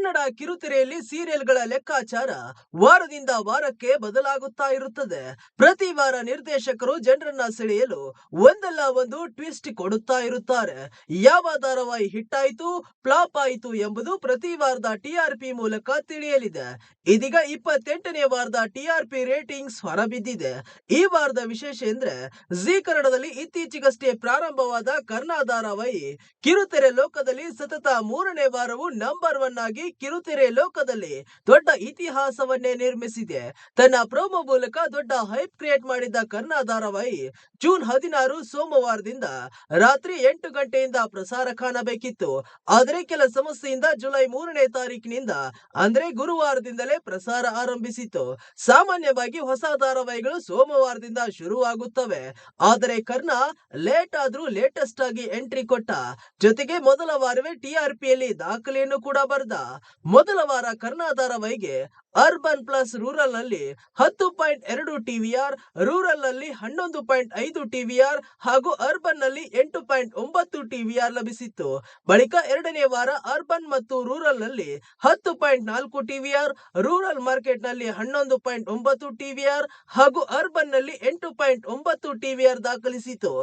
ಕನ್ನಡ ಕಿರುತೆರೆಯಲ್ಲಿ ಸೀರಿಯಲ್ಗಳ ಲೆಕ್ಕಾಚಾರ ವಾರದಿಂದ ವಾರಕ್ಕೆ ಬದಲಾಗುತ್ತಾ ಇರುತ್ತದೆ. ಪ್ರತಿ ವಾರ ನಿರ್ದೇಶಕರು ಜನರನ್ನ ಸೆಳೆಯಲು ಒಂದಲ್ಲ ಒಂದು ಟ್ವಿಸ್ಟ್ ಕೊಡುತ್ತಾ ಇರುತ್ತಾರೆ. ಯಾವ ಧಾರಾವಾಹಿ ಹಿಟ್ ಆಯಿತು, ಫ್ಲಾಪ್ ಆಯಿತು ಎಂಬುದು ಪ್ರತಿ ವಾರದ ಟಿಆರ್ಪಿ ಮೂಲಕ ತಿಳಿಯಲಿದೆ. ಇದೀಗ 28ನೇ ವಾರದ ಟಿಆರ್ಪಿ ರೇಟಿಂಗ್ಸ್ ಹೊರಬಿದ್ದಿದೆ. ಈ ವಾರದ ವಿಶೇಷ ಎಂದ್ರೆ ಜಿ ಕನ್ನಡದಲ್ಲಿ ಇತ್ತೀಚೆಗಷ್ಟೇ ಪ್ರಾರಂಭವಾದ ಕರ್ಣ ಧಾರಾವಾಹಿ ಕಿರುತೆರೆ ಲೋಕದಲ್ಲಿ ಸತತ 3ನೇ ವಾರವು ನಂಬರ್ 1 ಆಗಿ ಕಿರುತೆರೆ ಲೋಕದಲ್ಲಿ ದೊಡ್ಡ ಇತಿಹಾಸವನ್ನೇ ನಿರ್ಮಿಸಿದೆ. ತನ್ನ ಪ್ರೋಮೋ ಮೂಲಕ ದೊಡ್ಡ ಹೈಪ್ ಕ್ರಿಯೇಟ್ ಮಾಡಿದ್ದ ಕರ್ಣ ಧಾರಾವಾಹಿ ಜೂನ್ 16 ಸೋಮವಾರದಿಂದ ರಾತ್ರಿ 8 ಗಂಟೆಯಿಂದ ಪ್ರಸಾರ ಕಾಣಬೇಕಿತ್ತು. ಆದರೆ ಕೆಲ ಸಮಸ್ಯೆಯಿಂದ ಜುಲೈ 3ನೇ ತಾರೀಕಿನಿಂದ ಅಂದ್ರೆ ಗುರುವಾರದಿಂದಲೇ ಪ್ರಸಾರ ಆರಂಭಿಸಿತು. ಸಾಮಾನ್ಯವಾಗಿ ಹೊಸ ಧಾರಾವಾಹಿಗಳು ಸೋಮವಾರದಿಂದ ಶುರುವಾಗುತ್ತವೆ. ಆದರೆ ಕರ್ಣ ಲೇಟ್ ಆದ್ರೂ ಲೇಟೆಸ್ಟ್ ಆಗಿ ಎಂಟ್ರಿ ಕೊಟ್ಟ. ಜೊತೆಗೆ ಮೊದಲ ವಾರವೇ ಟಿಆರ್ಪಿಯಲ್ಲಿ ದಾಖಲೆಯನ್ನು ಕೂಡ ಬರೆದ. ಮೊದಲ ವಾರ ಕರ್ಣ ಧಾರಾವಾಹಿಗೆ ಅರ್ಬನ್ ಪ್ಲಸ್ ರೂರಲ್ ನಲ್ಲಿ 10.2 ಟಿವಿಆರ್, ರೂರಲ್ ನಲ್ಲಿ 11.5 ಟಿವಿಆರ್ ಹಾಗೂ ಅರ್ಬನ್ ನಲ್ಲಿ 8.9 ಟಿವಿಆರ್ ಲಭಿಸಿತ್ತು. ಬಳಿಕ ಎರಡನೇ ವಾರ ಅರ್ಬನ್ ಮತ್ತು ರೂರಲ್ ನಲ್ಲಿ 10.4 ಟಿವಿಆರ್, ರೂರಲ್ ಮಾರ್ಕೆಟ್ ನಲ್ಲಿ 11.9 ಟಿವಿಆರ್ ಹಾಗೂ ಅರ್ಬನ್ ನಲ್ಲಿ 8.9 ಟಿವಿಆರ್ ದಾಖಲಿಸಿತು.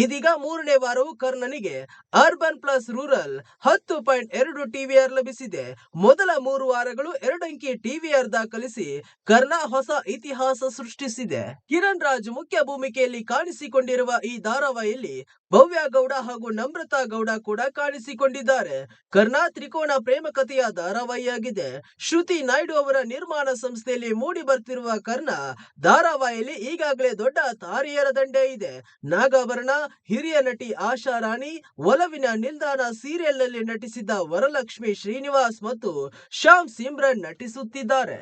ಇದೀಗ ಮೂರನೇ ವಾರವು ಕರ್ಣನಿಗೆ ಅರ್ಬನ್ ಪ್ಲಸ್ ರೂರಲ್ 10.2 ಟಿವಿಆರ್ ಲಭಿಸಿದೆ. ಮೊದಲ 3 ವಾರಗಳು 2 ಅಂಕಿ ಟಿವಿಆರ್ ದಾಖಲಿಸಿ ಕರ್ಣ ಹೊಸ ಇತಿಹಾಸ ಸೃಷ್ಟಿಸಿದೆ. ಕಿರಣ್ ರಾಜ್ ಮುಖ್ಯ ಭೂಮಿಕೆಯಲ್ಲಿ ಕಾಣಿಸಿಕೊಂಡಿರುವ ಈ ಧಾರಾವಾಹಿಯಲ್ಲಿ ಭವ್ಯ ಗೌಡ ಹಾಗೂ ನಮ್ರತಾ ಗೌಡ ಕೂಡ ಕಾಣಿಸಿಕೊಂಡಿದ್ದಾರೆ. ಕರ್ಣ ತ್ರಿಕೋನ ಪ್ರೇಮ ಕಥೆಯ ಧಾರಾವಾಹಿಯಾಗಿದೆ. ಶ್ರುತಿ ನಾಯ್ಡು ಅವರ ನಿರ್ಮಾಣ ಸಂಸ್ಥೆಯಲ್ಲಿ ಮೂಡಿ ಬರ್ತಿರುವ ಕರ್ಣ ಧಾರಾವಾಹಿಯಲ್ಲಿ ಈಗಾಗಲೇ ದೊಡ್ಡ ತಾರೆಯರ ದಂಡೇ ಇದೆ. ನಾಗಾಭರಣ, ಹಿರಿಯ ನಟಿ ಆಶಾ ರಾಣಿ, ಒಲವಿನ ನಿಲ್ದಾಣ ಸೀರಿಯಲ್ ನಲ್ಲಿ ನಟಿಸಿದ್ದ ವರಲಕ್ಷ್ಮಿ ಶ್ರೀನಿವಾಸ್ ಮತ್ತು ಶ್ಯಾಮ್ ಸಿಮ್ರನ್ ನಟಿಸುತ್ತಿದ್ದಾರೆ.